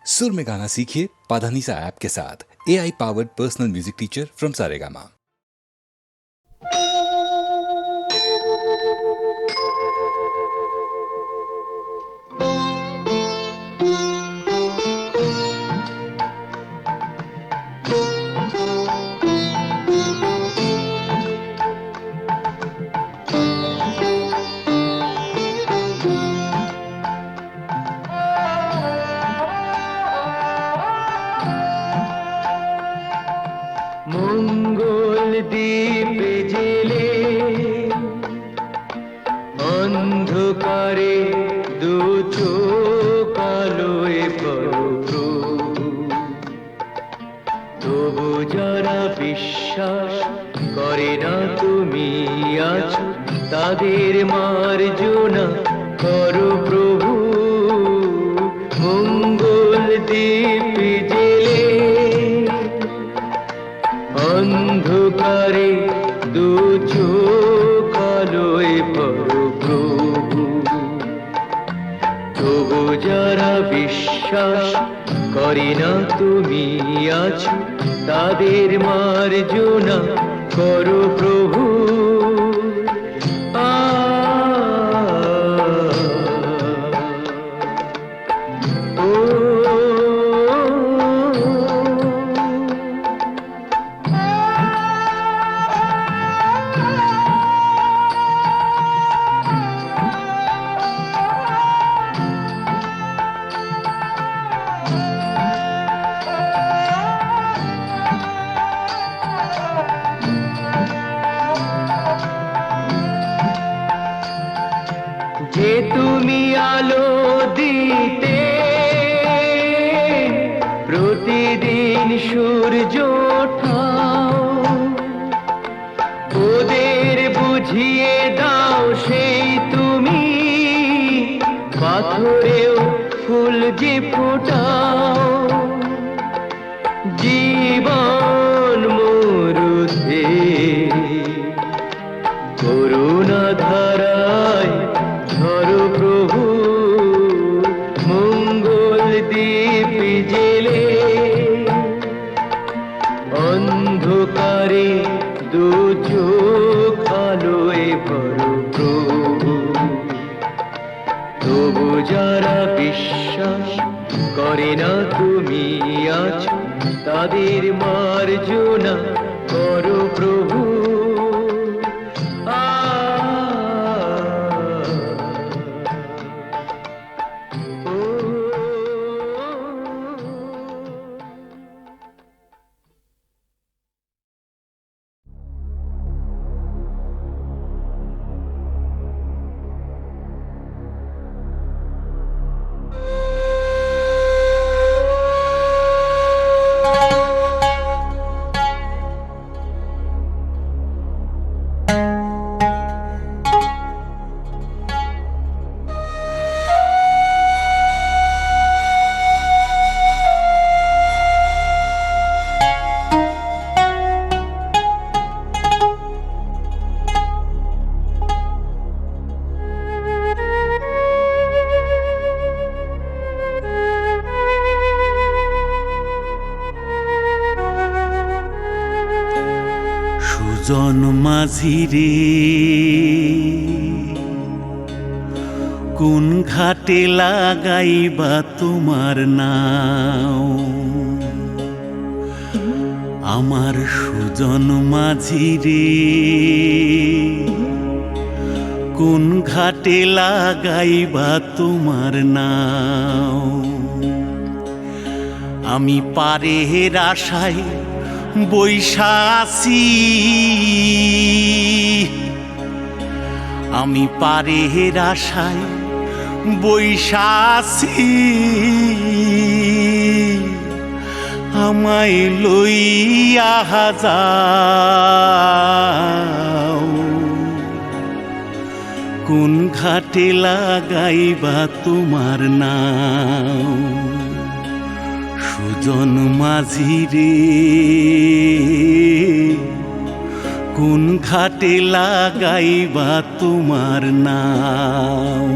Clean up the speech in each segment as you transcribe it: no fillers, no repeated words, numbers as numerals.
सुर में गाना सीखिए पाधानीसा ऐप के साथ। AI powered personal music teacher from Saregama. মঙ্গল দ্বীপে জেলে অন্ধকারে দু চোখ আলোয় প্রভু, তবু যারা বিশ্বাস করে না তুমি আছো, তাদের মার্জনা করো প্রভু। মঙ্গল দ্বীপে জেলে অন্ধকারে দু চোখ আলোয় প্রভু, তবু যারা বিশ্বাস করে না তুমি আছো, তাদের মার্জনা করো প্রভু। যে তুমি আলো দিতে প্রতিদিন সূর্য ওঠাও, ওদের বুঝিয়ে দাও সেই তুমি পাথরেও ফুল যে ফোটাও। জীবন মরুতে করুণা ধারায় ধরো প্রভু। মঙ্গল দ্বীপ জেলে অন্ধকারে দু চোখ আলোয় ভরো প্রভু, তবু যারা বিশ্বাস করে না তুমি আছো, তাদের মার্জনা করো প্রভু। সুজন মাঝি রে, কোন ঘাটে লাগাইবা তোমার নাও? আমার সুজন মাঝি রে, কোন ঘাটে লাগাইবা তোমার নাও? আমি পারের আশায় বৈশা আছি, আমি পারের আশায় বৈশা আছি, আমায় লইয়া যাও। কোন ঘাটে লাগাইবা তোমার নাও? সুজন মাঝি রে, কোন ঘাটে লাগাইবা তোমার নাও?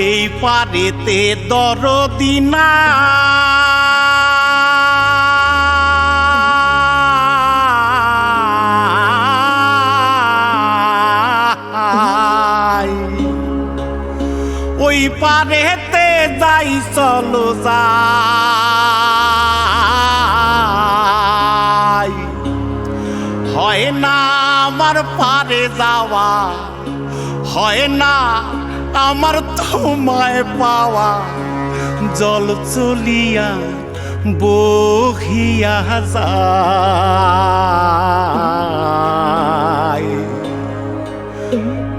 এই পারেতে দরদি না ওই পারেতে যাই চলো যাই হয় না আমার পারে যাওয়া হয় না আমার তোমায় পাওয়া জল চলিয়া বহিয়া যায়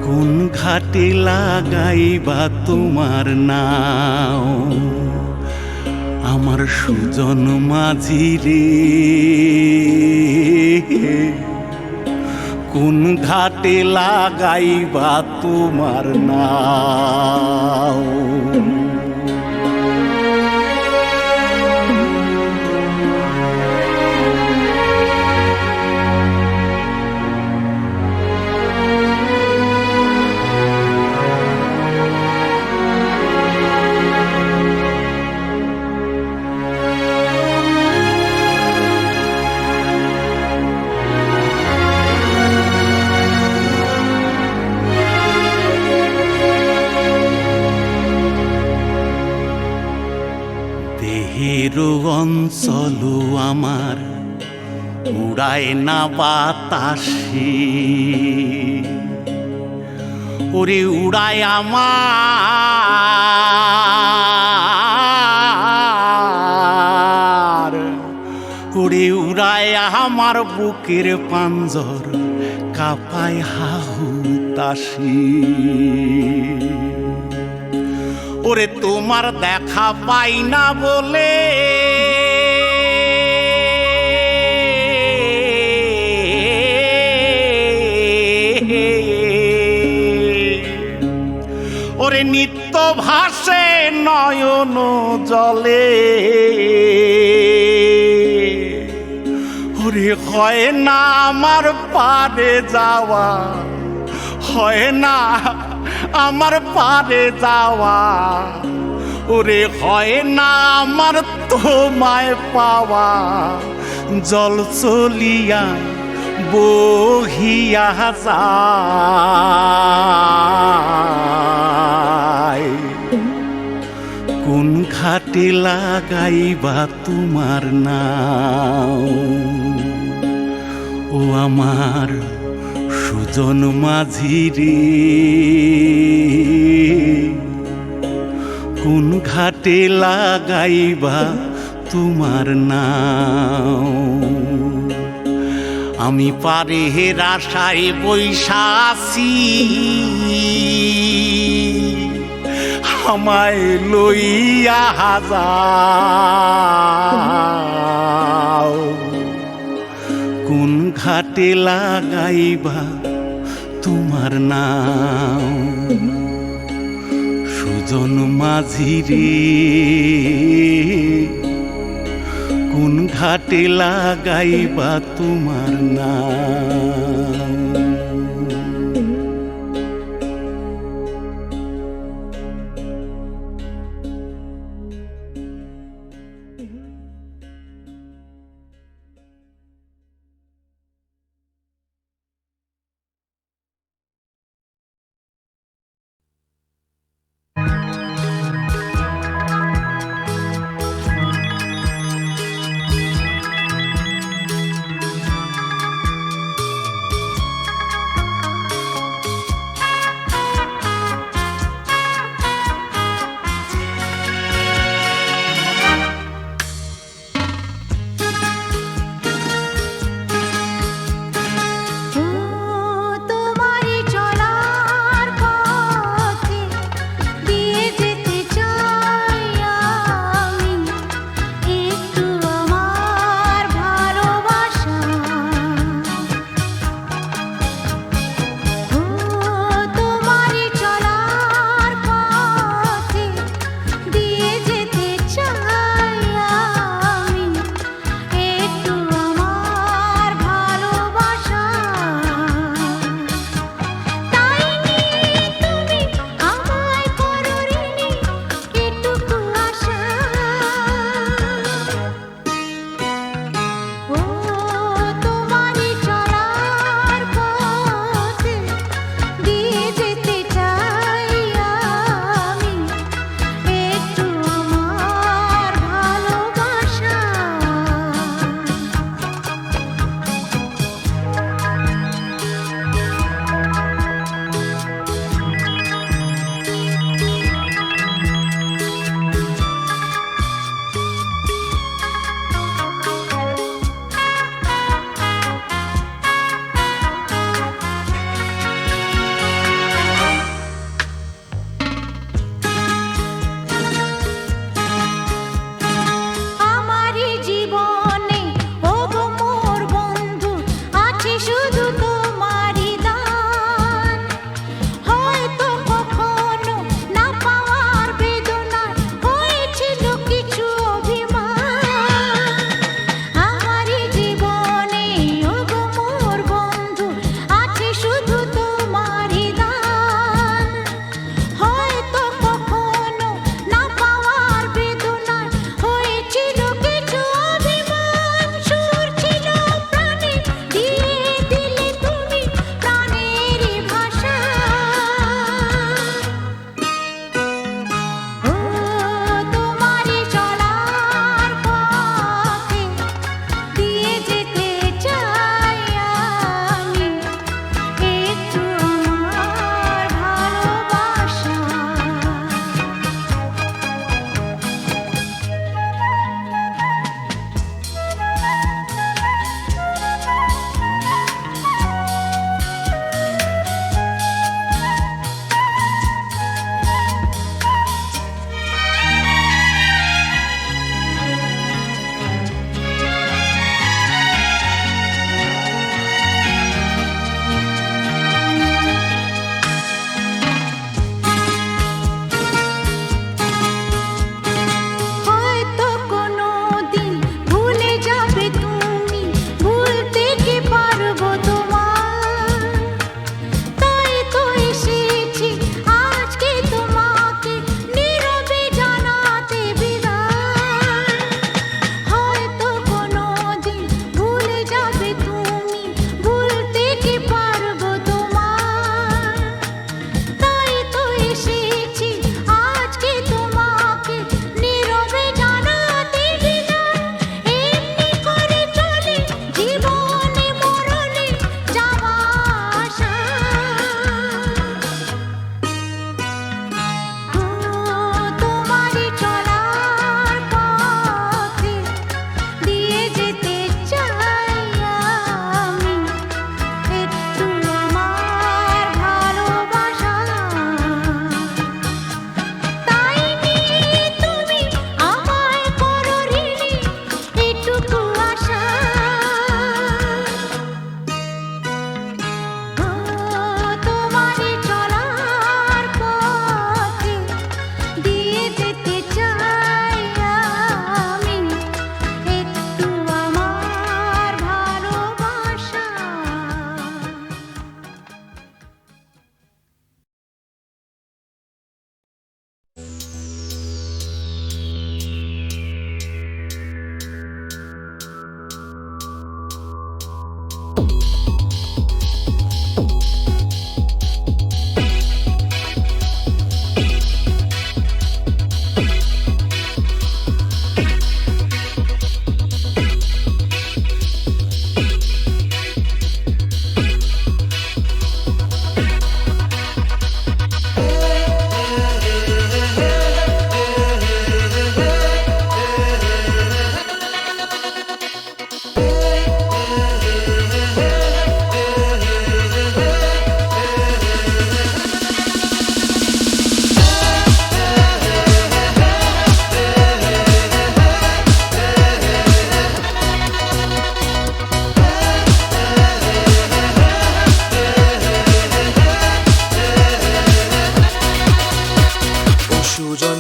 কোন ঘাটে লাগাইবা তোমার নাও আমার সুজন মাঝি রে কোন ঘাটে লাগাইবা তোমার নাও দেহেরও অঞ্চল আমার উড়ায় না বাতাসে ওরে উড়ায় আমার ওরে উড়ায় আমার বুকের পাঞ্জর কাঁপায় হাহুতাশি ওরে তোমার দেখা পাই না বলে ওরে নিত্য ভাসে নয়ন জলে ওরে হয় না আমার পারে যাওয়া হয় না আমার পারে যাওয়া ওরে হয় না আমার তোমায় পাওয়া জল চলিয়া বহিয়া যায় কোন ঘাটে লাগাইবা তোমার নাও ও আমার সুজন মাঝি রে কোন ঘাটে লাগাইবা তোমার নাও আমি পারে আশায় বৈশাসি আমায় লইয়া যাও কোন ঘাটে লাগাইবা তোমার নাও সুজন মাঝি রে কোন ঘাটে লাগাইবা তোমার নাও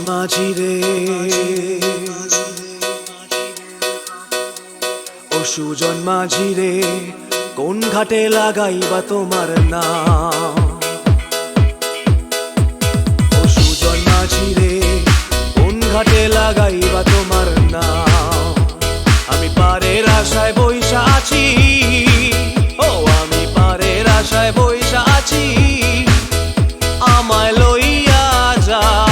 মাঝি রে, ও সুজন মাঝি রে, কোন ঘাটে লাগাইবা তোমার নাম? ও সুজন মাঝি রে, কোন ঘাটে লাগাইবা তোমার নাম? আমি পারের আশায় বইসা আছি, ও আমি পারের আশায় বইসা আছি, আমায় লইয়া যাও,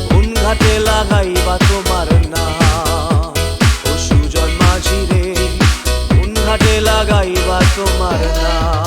কোন ঘাটে লাগাইবা তোমার নাম? ও সুজন মাঝি রে, কোন ঘাটে লাগাইবা তোমার নাম?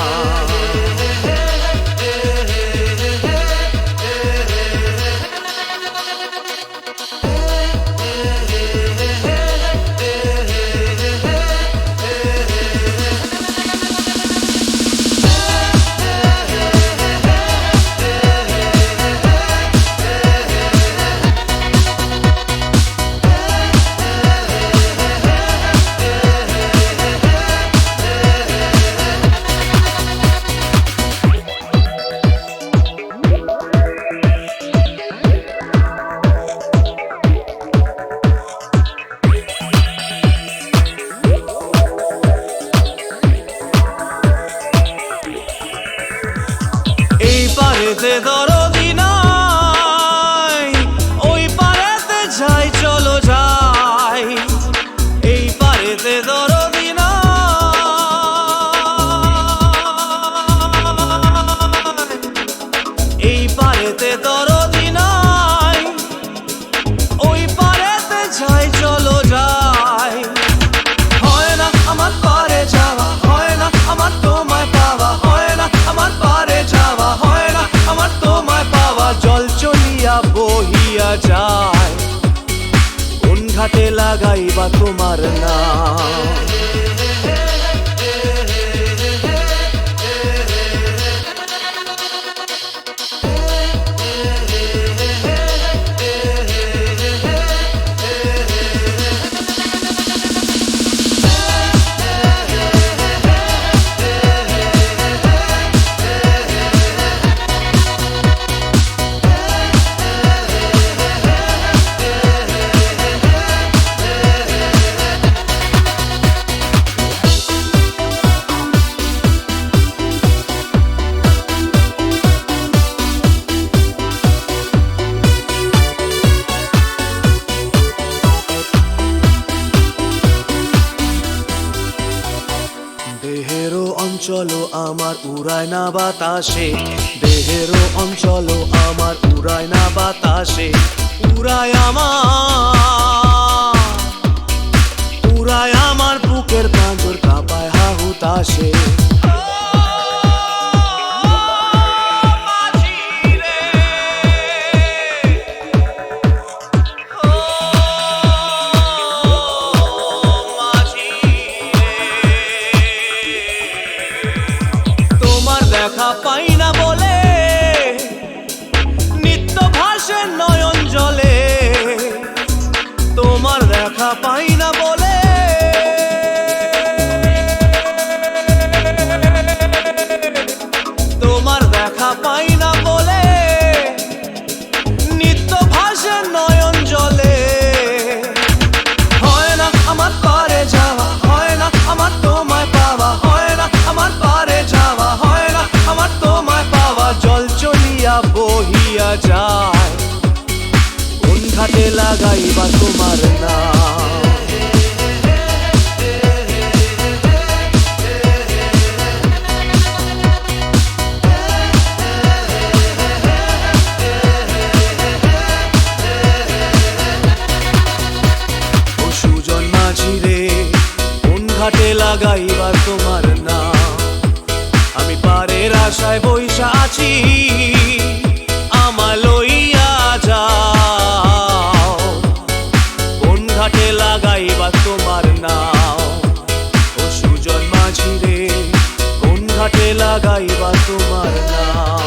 পারেতে দরদি নাই, ওই পারেতে যাই চলো যাই, এই পারেতে দরদি নাই, এই পারেতে দরদি নাই, ওই পারেতে যাই চলো যাই। হয় না আমার পারে যাওয়া, হয় না আমার তোমায় পাওয়া, হয় না আমার পারে যাওয়া, হয় না আমার তোমায় পাওয়া, জল চলিয়া বহিয়া যায়, কোন ঘাটে লাগাইবা তোমার নাম? দেহেরও অঞ্চল আমার উড়ায় না বাতাসে, দেহেরও অঞ্চল আমার উড়ায় না বাতাসে, উড়ায় আমার বুকের পাঁজর কাঁপায় হাহুতাশে। দেখা পাই না বলে নিত্য ভাসে নয়ন জলে, তোমার দেখা পাই না বলে তোমার দেখা পাই না বলে নিত্য ভাসে নয়ন জলে। হয় না আমার পারে যাওয়া, হয় না আমার তোমায় পাওয়া, হয় না আমার পারে যাওয়া, হয় না আমার তোমায় পাওয়া, জল চলিয়া বহিয়া যায়, কোন ঘাটে লাগাইবা তোমার নাম? ও সুজন মাঝি রে, কোন ঘাটে লাগাইবা তোমার নাম? আমি পারের আশায় বইসা আছি, আমায় লইয়া যাও, কোন ঘাটে লাগাইবা তোমার নাম? ও সুজন মাঝি রে, কোন ঘাটে লাগাইবা তোমার নাম?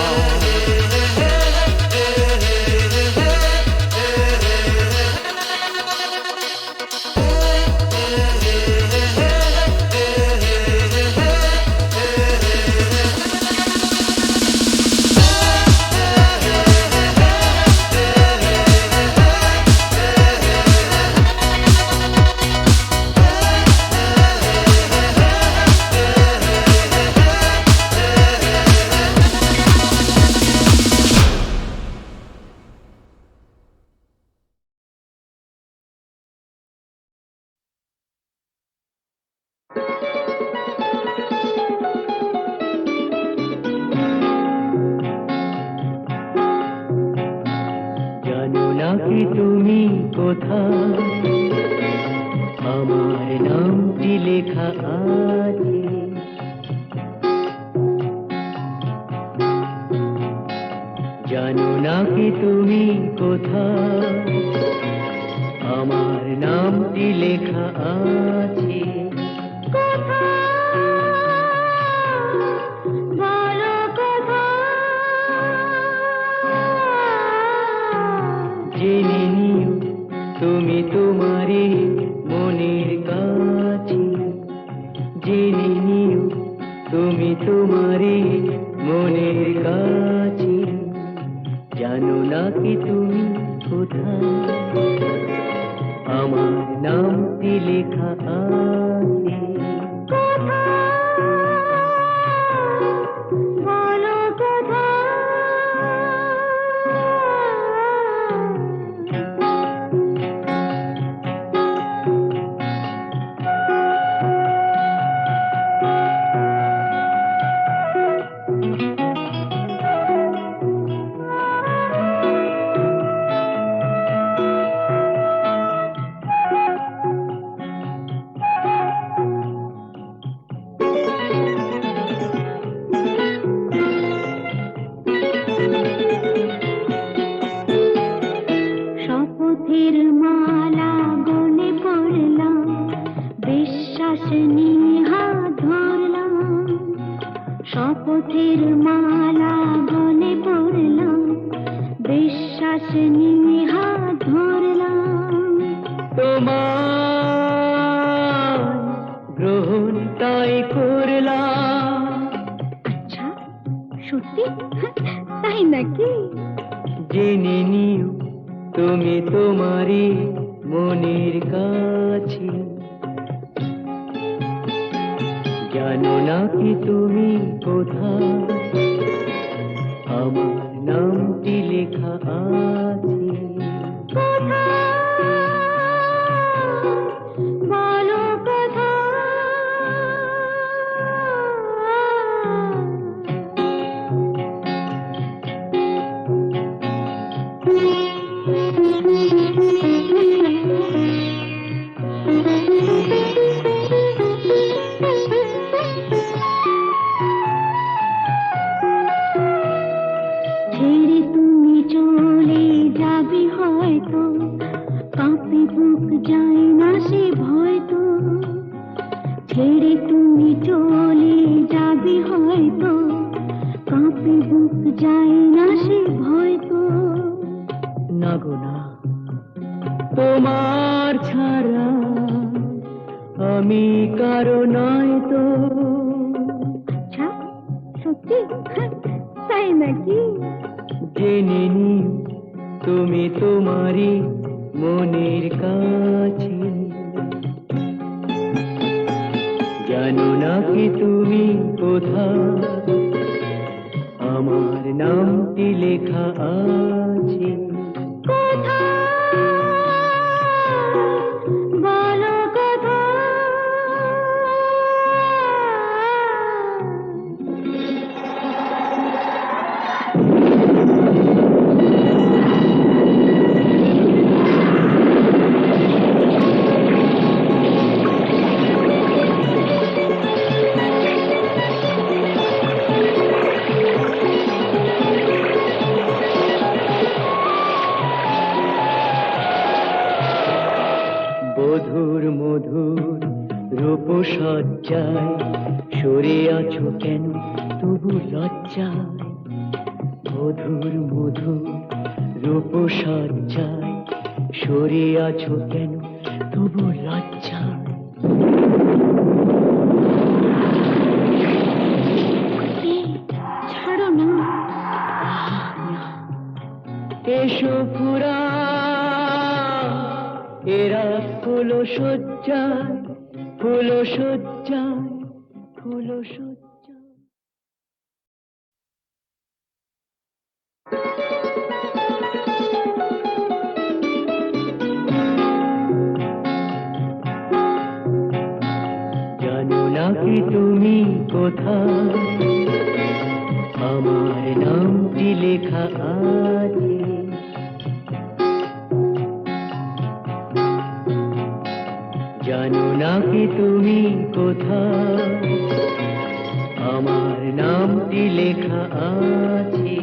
কোথায় আমার নামটি লেখা আছে। জানো নাকি তুমি কোথায় আমার নামটি লেখা আছে। জেনে নিও তুমি তোমারই মনের কাছে। জেনে নিও তুমি তোমারই মনের কাছে। জানো নাকি তুমি কোথায় আমার নামটি লেখা আছে। শপথের মালা গলে পড়লাম, বিশ্বাস নিয়ে হাত ধরলাম। শপথের মালা গলে পড়লাম, বিশ্বাস নিয়ে হাত ধরলাম। তোমার গ্রহণ তাই করলাম। আচ্ছা, সত্যি? তাই নাকি? জেনে নিও তুমি তোমারই মনের কাছে। জানো নাকি তুমি কোথায় আমার নামটি লেখা আছে। বলো কোথায়? ছেড়ে তুমি চলে যাবে হয়তো, কাঁপে বুক যায় না সে ভয় তো। ছেড়ে তুমি চলে যাবে হয়তো, কাঁপে বুক যায় না সে ভয় তো। না গো না, তোমার ছাড়া আমি কারো নয় তো। আচ্ছা, সত্যি? তাই নাকি? জেনে নিও তুমি তোমারই মনের কাছে। জানো নাকি তুমি কোথায় আমার নামটি লেখা আছে। বলো কোথায়? মধুর মধুর রূপসজ্জায় সরে আছো কেন তবু লজ্জায়। মধুর মধুর রূপসজ্জায় সরে আছো কেন তবু লজ্জায়। ছাড়ো না। এসো ফুরা এরা ফুলো সজ্জায়, ফুলো সজ্জায়, ফুলো সজ্জায়। জানো নাকি তুমি কোথায় আমার নামটি লেখা আছে। কি তুমি কোথায়? আমার নামটি লেখা আছে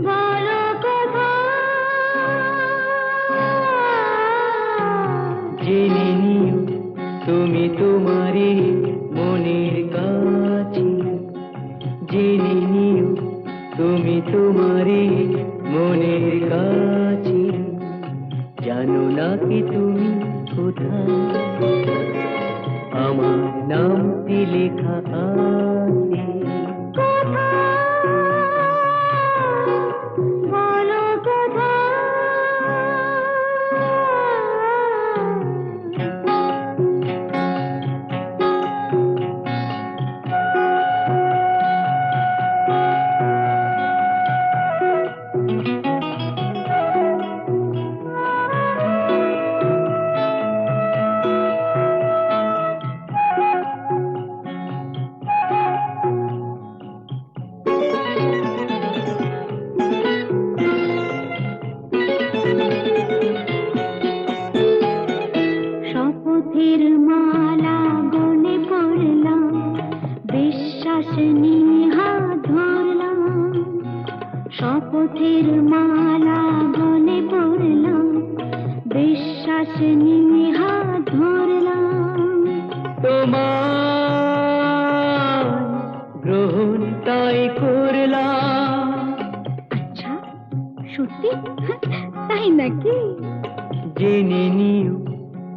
বলো কোথায়? জেনে নিও তুমি তোমারই মনের কাছে, জেনে নিও তুমি তোমারই মনের কাছে। জানো না কি তুমি কোথায়? আমার নামটি লেখা আছে বলো কোথায়? শপথের মালা গলে পড়লাম, বিশ্বাস নিয়ে হাত ধরলাম। শপথের মালা গলে পড়লাম, বিশ্বাস নিয়ে হাত ধরলাম। তোমার গ্রহণ তাই করলাম। আচ্ছা, সত্যি? তাই নাকি? জেনে নিও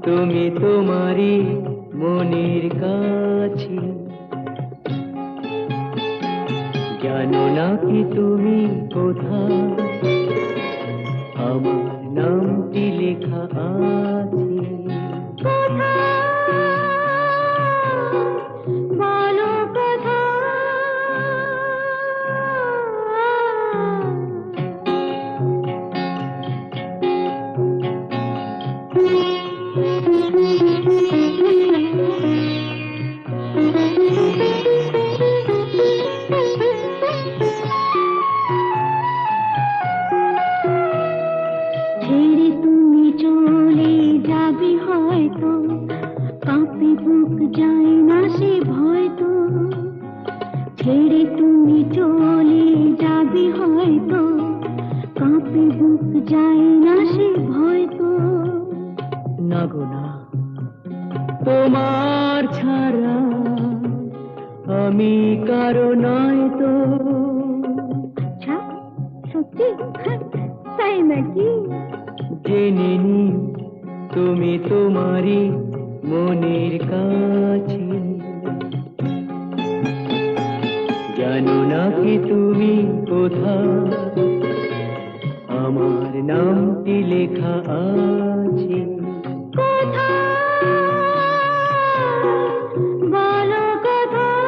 তুমি তোমারই মনের কাছে। জানো না কি তুমি কোথায়? আমার নামটি লেখা আছে বলো কোথায়? ছেড়ে তুমি চলে যাবে হয়তো, কাঁপে বুক যায় না সে ভয় তো। ছেড়ে তুমি চলে যাবে হয়তো, কাঁপে বুক যায় না সে ভয় তো। না গো না, তোমার ছাড়া আমি কারো নয় তো। আচ্ছা, সত্যি? তাই নাকি? জেনে নিও তুমি তোমারই মনের কাছে। জানো না কি তুমি কোথায়? আমার নামটি লেখা আছে বলো কোথায়?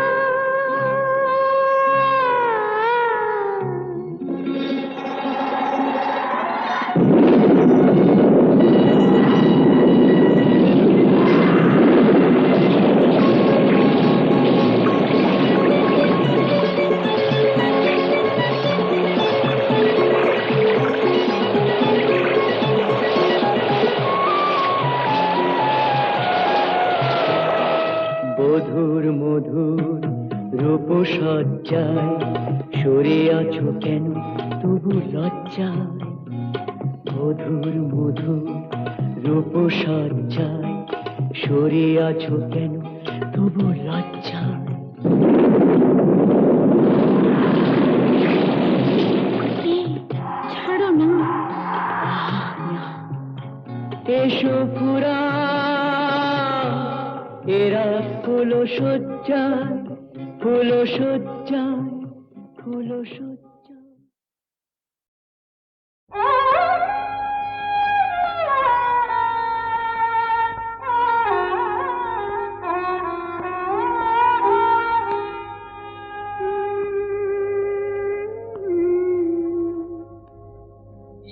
বধুর মধুর রূপসজ্জায় সরে আছো কেন তবু লজ্জায়? বধুর মধুর রূপসজ্জায় সরে আছো কেন তবু লজ্জায়? ছাড়ো না। এসো পুরা এরা ফুলো সজ্জায়, ফুলো সজ্জায়, ফুলো সজ্জায়।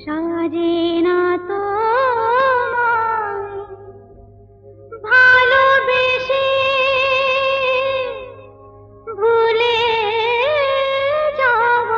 সাজে না তো ভালোবেসে ভুলে যাব।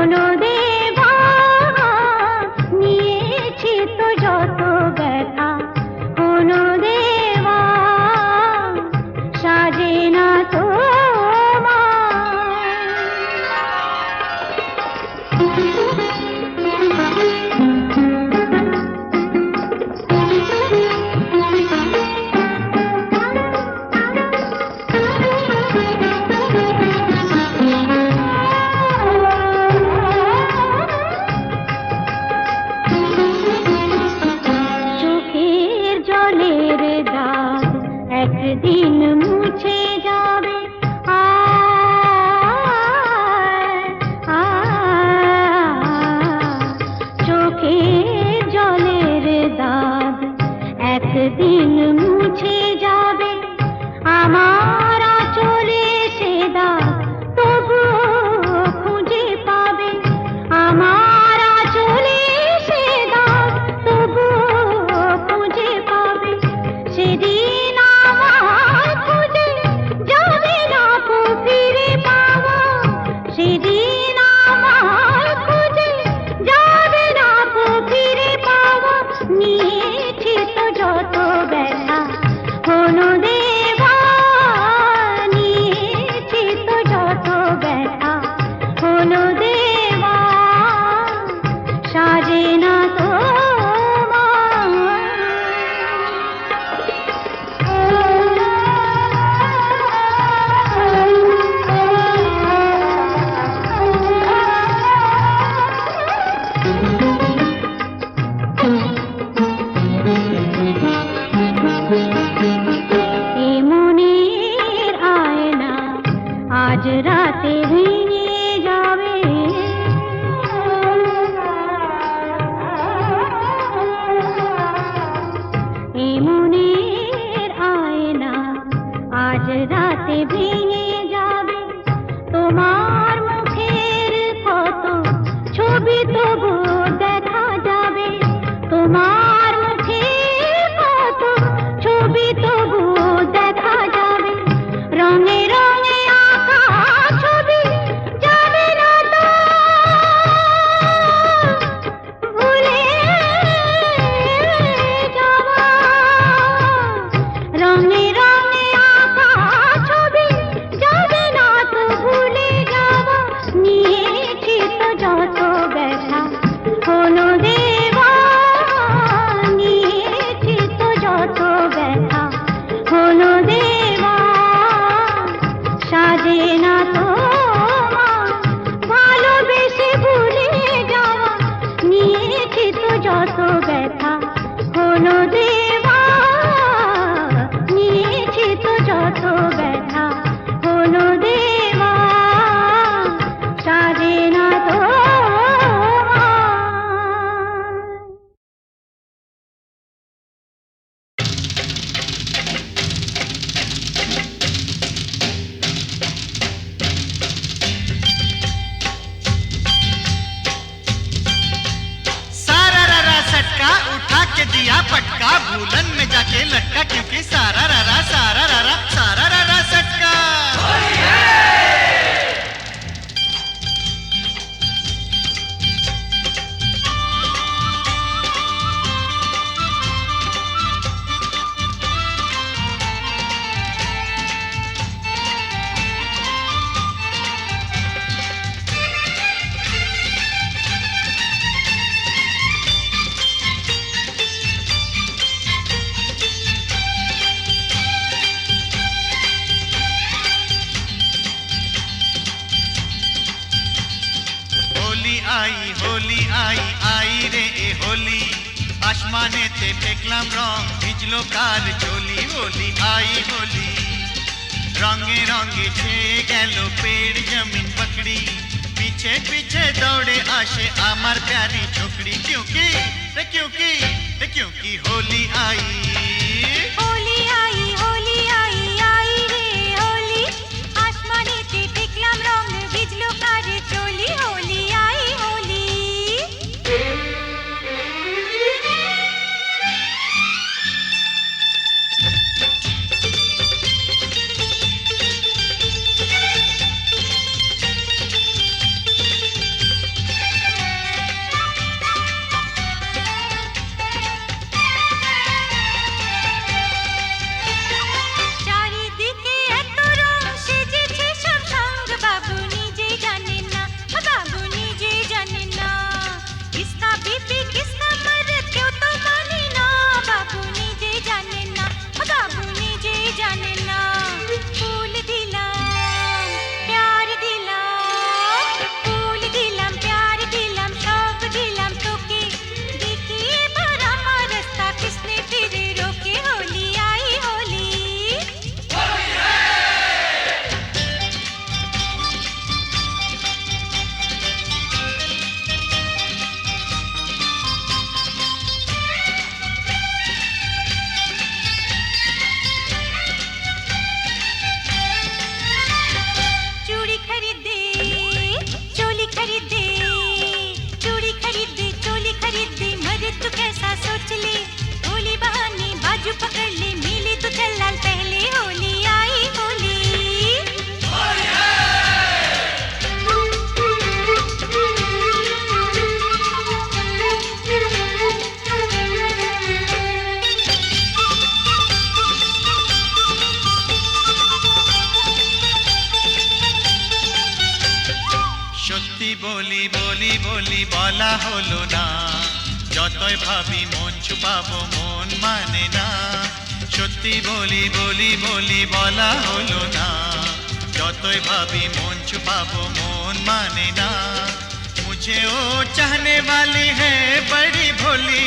হলো দেবা নিয়েছি তো যত ব্যথা হলো দেবা সাজে না তো চোখের জলের দাগ একদিন মুছে যাবে চোখের জলের দাগ একদিন মুছে যাবে আমার চলে সে দাগ তবুও খুঁজে পাবে আমার চলে সে দাগ তবুও খুঁজে পাবে সেদিন আমার খুঁজে যাবে না কো ফিরে পাওয়া সেদিন আমার খুঁজে যাবে না কো ফিরে পাওয়া নিয়েছি তো যত ব্যথা হলো দেবা নিয়েছি তো যত ব্যথা হলো দেবা সাজে না তো এ মনের আয়না আজ রাতে ভেঙে যাবে এ মনের আয়না আজ রাতে ভেঙে যাবে তোমার মুখের কত ছবি তবু দেখা যাবে তোমার মুখের কত ছবি তবু দেখা যাবে রঙে রঙে আঁকা ছবি যাবে না তো ভুলে যাওয়া রঙে রঙে আঁকা ছবি যাবে না তো ভুলে যাওয়া নিয়েছি তো যত ব্যথা হলো দেবা নিয়েছি তো যত ব্যথা হলো দেবা সাজে না তো ভালোবেসে ভুলে যাওয়া নিয়েছি তো যত ব্যথা হলো দেবা নিয়েছি তো যত ব্যথা হলো দেবা সাজে না তো सारा रारा सटका उठा के दिया पटका भूलन में जाके लटका क्योंकि सारा रारा सटका होली आई आई रे ए होली आसमानेते फेकलाम रंग भिजलो कार चोली होली आई होली रंगे रंगे छेয়ে গেল पेड़ जमीन पकड़ी पीछे पीछे दौड़े आशे आमार प्यारी छोकरी क्योंकि होली आई होली आई आई रे होली आसमानेते দেখলাম রং ভিজলো কারে চলি होली आई होली पकड़ ले मिली तो चल लाल पहले होली आई होली সত্যি বলি বলি বলি বলা হলো না, যতই ভাবি মন ছুপাবো মন মানে না। সত্যি বলি বলি বলি বলা হলো না, যতই ভাবি মন ছুপাবো মন মানে না। मुझे ओ चाहने वाली है बड़ी भोली,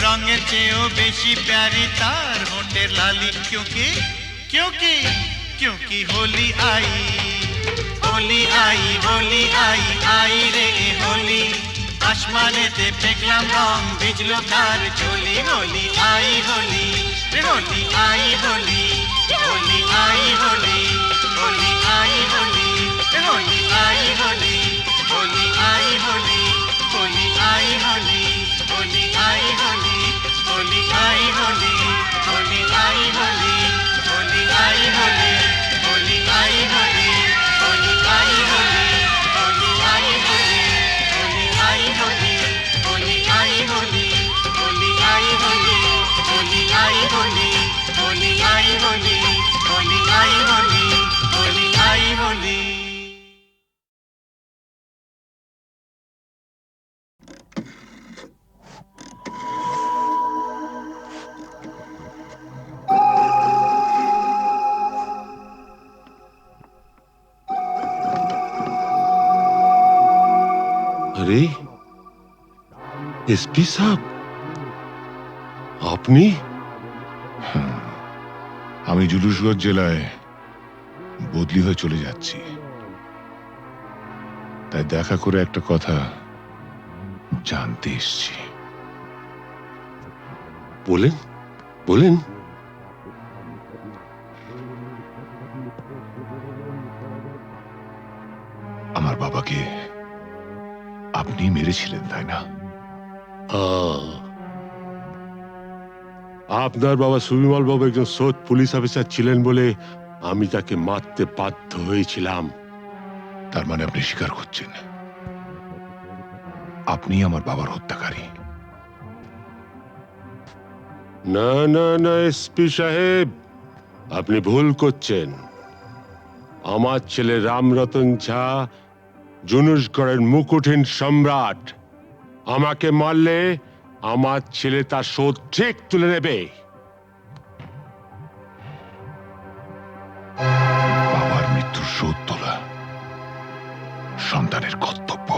रंगेर चेयो बेशी प्यारी तार होंठेर लाली। क्योंकि क्योंकि क्योंकि होली आई होली आई होली आई आई रे होली। आसमानेते देखलाम रंग भिजलो तार चोली। होली आई होली रे होली आई होली होली आई होली होली आई होली रे होली आई होली होली आई होली होली आई होली होली आई होली होली आई होली होली आई होली होली आई होली होली आई होली होली आई होली होली आई होली होली आई होली होली आई होली होली आई होली होली आई होली होली आई होली होली आई होली होली आई होली। আরে এসপি সাহেব, আপনি? আমি জুলুসগঞ্জ জেলায় বদলি হয়ে চলে যাচ্ছি, তাই দেখা করে একটা কথা জানতে এসেছি। বলেন বলেন। আমার বাবাকে আপনি মেরেছিলেন তাই না? আপনার বাবা সুবিমল বাবু একজন সৎ পুলিশ অফিসার ছিলেন বলে আমি তাকে মারতে বাধ্য হয়েছিলাম। তার মানে আপনি স্বীকার করছেন আপনি আমার বাবার হত্যাকারী? না না না এসপি সাহেব, আপনি ভুল করছেন। আমার ছেলে রামরতন ঝা জুনুসগড়ের মুকুটহীন সম্রাট। আমাকে মারলে আমার ছেলে তার শোধ ঠিক তুলে নেবে। বাবার মৃত্যুর শোধ তোলা সন্তানের কর্তব্য।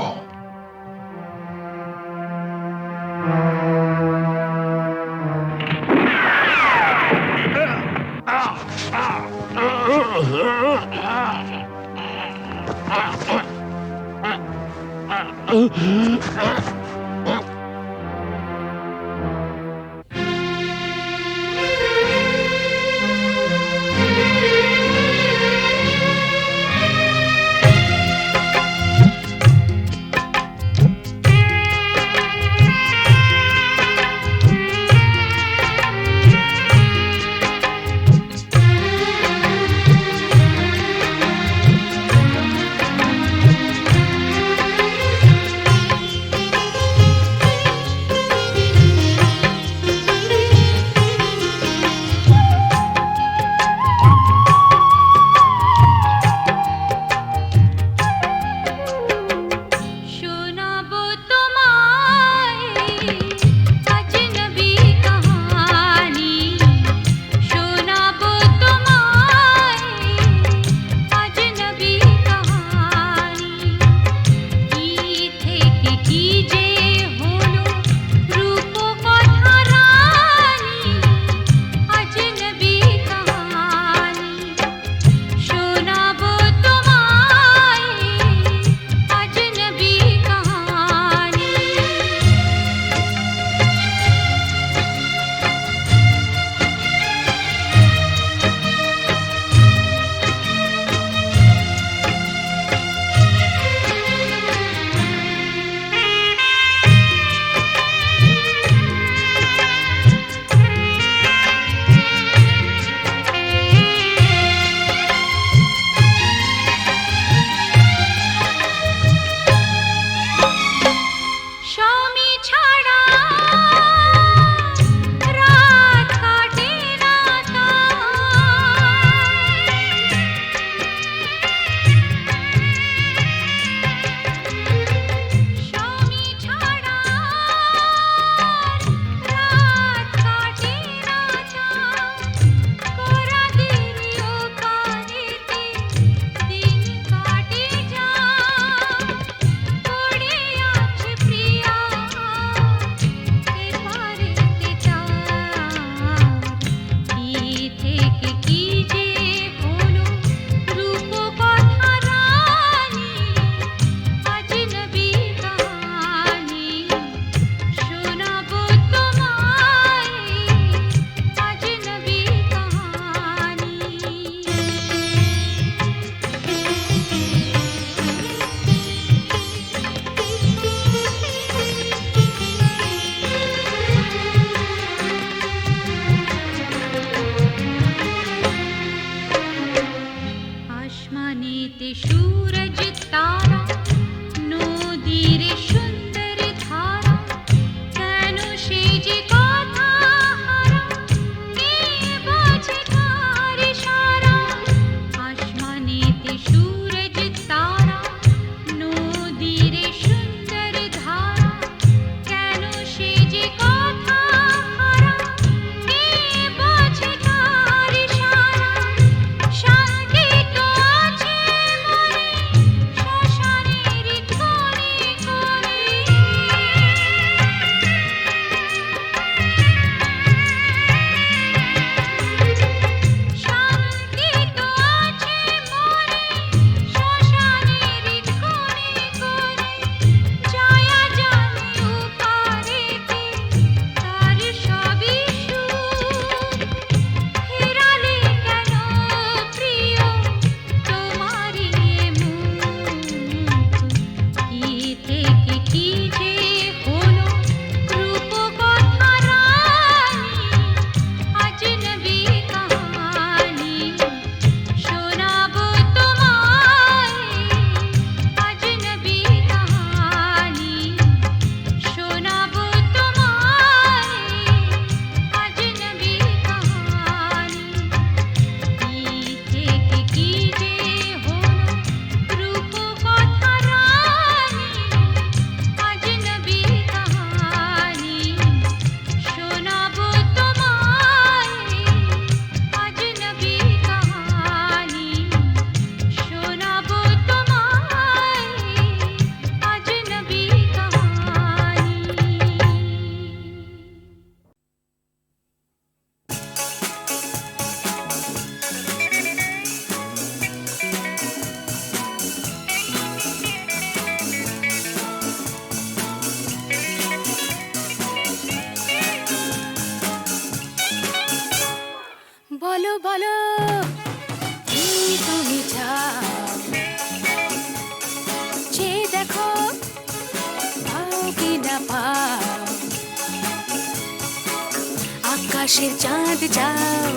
আকাশের চাঁদ যাও,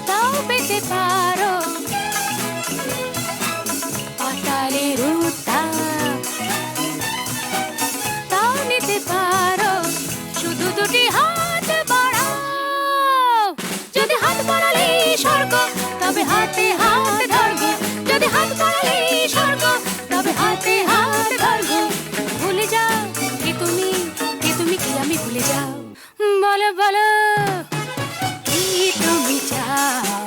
তাও পেতে পারো পাতালের উত্তাপ, তাও নিতে পারো শুধু দুটি হাত বাড়াও। যদি হাত বাড়ালে স্বর্গ, তবে হাতে হাত ধরবো। যদি হাত বাড়ালে স্বর্গ, তবে হাতে হাত ধরবো। ভুলে যাও কে তুমি, কে তুমি কি আমি ভুলে যাও। বলো বলো কি তুমি চাও।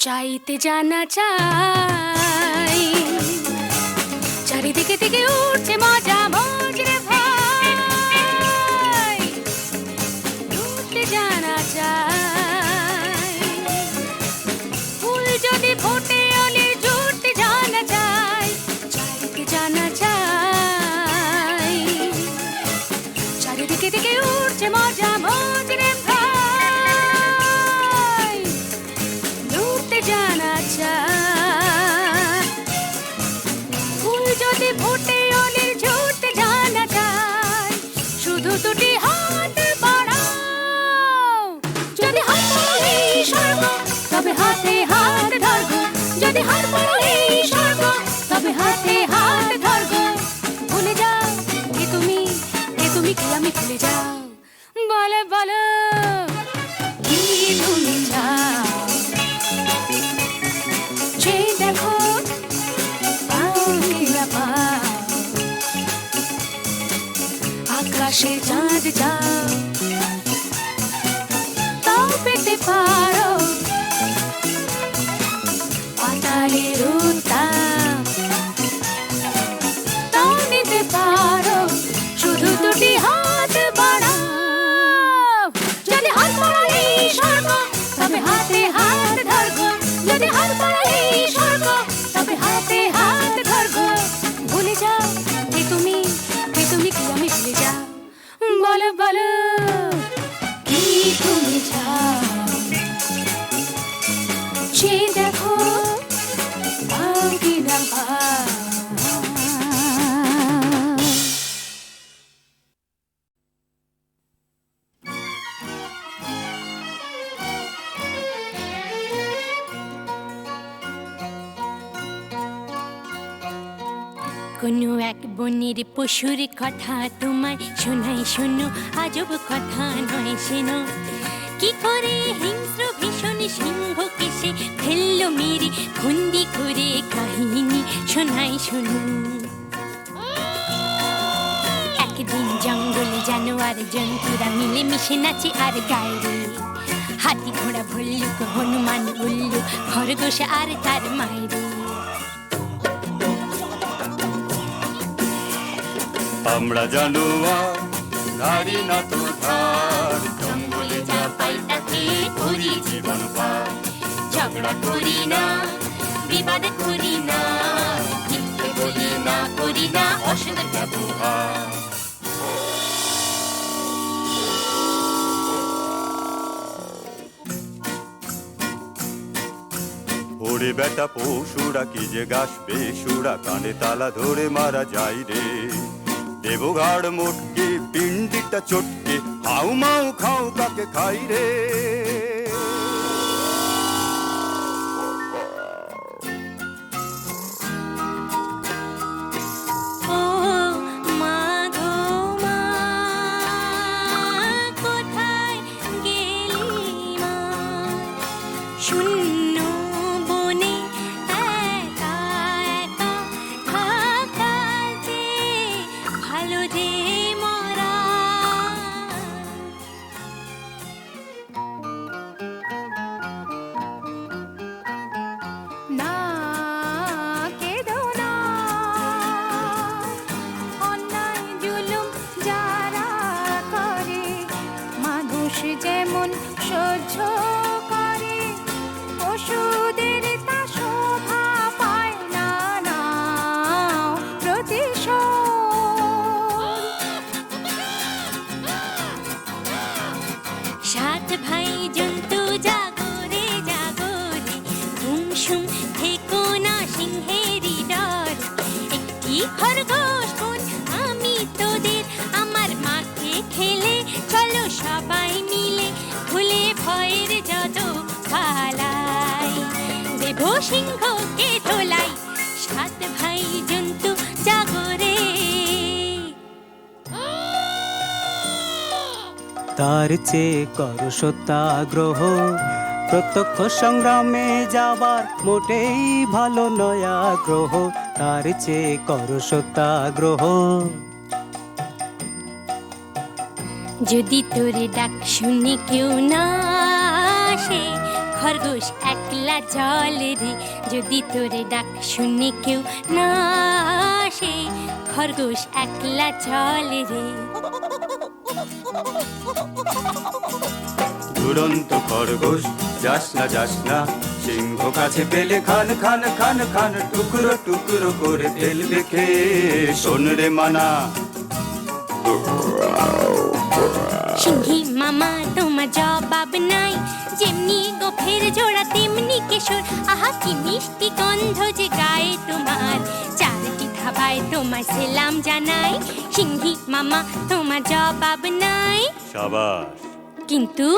চাইতে জানা চাই, চারিদিকে থেকে উঠছে মজা মজরে ভাই। উঠতে জানা চাই, ফুল যদি ফোটে অলি জুটতে জানা চাই। চাইতে জানা চাই, চারিদিকে থেকে উঠছে মজা মজরে ভাই। উঠতে জানা চাই, ফুল যদি ফোটে অলির ঝুটতে জানা চাই। শুধু দুটি হাত বাড়াও। যদি হাত বাড়ালে স্বর্গ, তবে হাতে হাত ধরবো। যদি হাত বাড়ালে স্বর্গ, তবে হাতে হাত ধরবো। ভুলে যাও কে তুমি, কে তুমি কি আমি ভুলে যাও। বলো বলো কি তুমি চাও। চেয়ে দেখো পাও কি না পাও। আকাশে চাঁদ যাও, তাও পেতে পারো পাতালের উত্তাপ, তাও নিতে পারো শুধু দুটি হাত বাড়াও। যদি হাত বাড়ালে স্বর্গ, তবে হাতে হাত ধরবো। যদি হাত বাড়ালে স্বর্গ, তবে হাতে হাত ধরবো। ভুলে যাও কে তুমি, কে তুমি কি আমি ভুলে যাও। বলো বলো কি তুমি চাও। চেয়ে দেখো পাও কি না পাও। কোনো এক বনের পশুর কথা তোমায় শোনাই শোনো, আজব কথা নয় শোনো। কি করে হিংস্র ভীষণ সিংহকে সে ফেললো মেরে, বন্দি করে কাহিনী শোনাই শোনো। একদিন জঙ্গলে জানোয়ার জন্তুরা মিলে মিশে নাচে আর গায়ে। হাতি ঘোড়া ভল্লুক হনুমান উল্লু খরগোশ আর তার মায়ের। আমরা জানোয়ার ধারি না তো ধার, জঙ্গলে যা পাই তাকে করি জীবন পার। ঝগড়া করি না, বিবাদ করি না, মিথ্যে বলি না, করি না অসৎ ব্যবহার। ওরে বেটা পশুরা কি যে গাছ বেসুরা, কানে তালা ধরে মারা যায় রে। দেবঘাড় মোটকে পিণ্ডিটা চটকে হাউ মাউ খাও তাকে খাই রে। ও মা গো মা, কোথায় গেলি মা। শূন্য বনে একা একা থাকাতে ভালো যে মরা। কুসুম থেকো না সিংহেরই ডর। একটি খরগোশ বোন আমি তোদের, আমার মাকে খেলে চলো সবাই মিলে ভুলে ভয়ের যত পালাই। দেব সিংহকে ধোলাই, সাত ভাই জন্তু জাগরে। তার চেয়ে কর সত্যাগ্রহ, প্রত্যক্ষ সংগ্রামে যাবার মোটেই ভালো নয় আগ্রহ। তার চেয়ে কর সত্যাগ্রহ। যদি তোর ডাক শুনে কেউ না আসে, খরগোশ একলা জল রে। যদি তোর ডাক শুনে কেউ না আসে, খরগোশ একলা জল রে। দুরন্ত খরগোশ যাস না, সিংহ কাছে পেলে খান খান খান খান, টুকরো টুকরো করে ফেলবে খেয়ে। শোন রে মানা, সিংহী মামা তোমার জবাব নাই, যেমনি গোফের জোড়া তেমনি কেশর। আহা কি মিষ্টি গন্ধ যে গায়ে তোমার, চারটি ধাবায় তোমার সেলাম জানাই। সিংহী মামা তোমার জবাব নাই। সাবাস। কিন্তু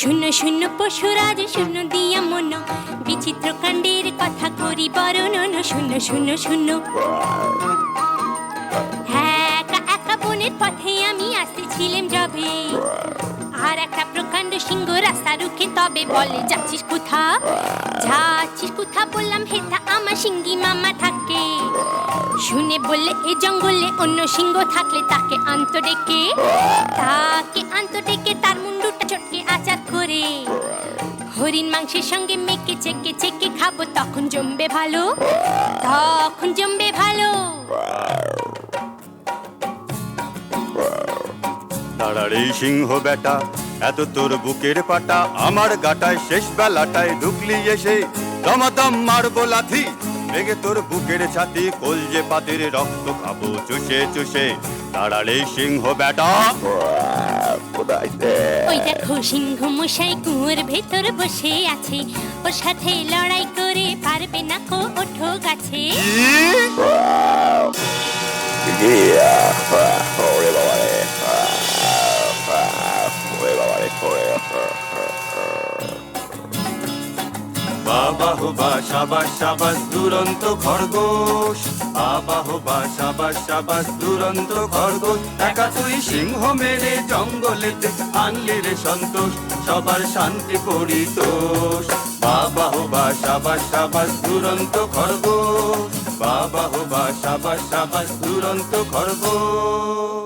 শূন্য শূন্য পশুরাজ শূন্য দিয়া মন, বিচিত্র কাণ্ডের কথা করি বর্ণন। শূন্য শূন্য শূন্য। একা একা বনের পথে আমি আসতেছিলাম যবে, আর একটা প্রকাণ্ড সিংহ রাস্তা রুখে তবে বলে যাচ্ছিস কোথা? যাচ্ছিস কোথা বললাম, হেথা আমার সিংহী মামা থাকে। শুনে বললে এ জঙ্গলে অন্য সিংহ থাকলে তাকে আন্ত ডেকে, তার মুন্ডুটা চটকে আচার করে। হরিণ মাংসের সঙ্গে মেখে চেকে চেকে খাবো, তখন জমবে ভালো, তখন জমবে ভালো। দাঁড়ার এই সিংহ বেটা, এত তোর বুকের পাটা, আমার গাটায় শেষ বেলাটায় ঢুকলি এসে। দমাদম মারবো লাথি, ভেঙে তোর বুকের ছাতি, কলজে পাতির রক্ত খাবো চুষে চুষে। দাঁড়ার এই সিংহ বেটা। ওই দেখো সিংহ মশাই কুয়োর ভেতর বসে আছে, ওর সাথে লড়াই করে পারবে না কো, ওঠো গাছে। বাবা হো বা সাবাস সাবাস দুরন্ত খরগোশ, বাবা হো বা সাবাস সাবাস দুরন্ত খরগোশ। একা তুই সিংহ মেরে জঙ্গলেতে আনলি রে সন্তোষ, সবার শান্তি পরিতোষ। বাবা হো বা সাবাস সাবাস দুরন্ত খরগোশ, বাবা হো বা সাবাস সাবাস দুরন্ত খরগোশ।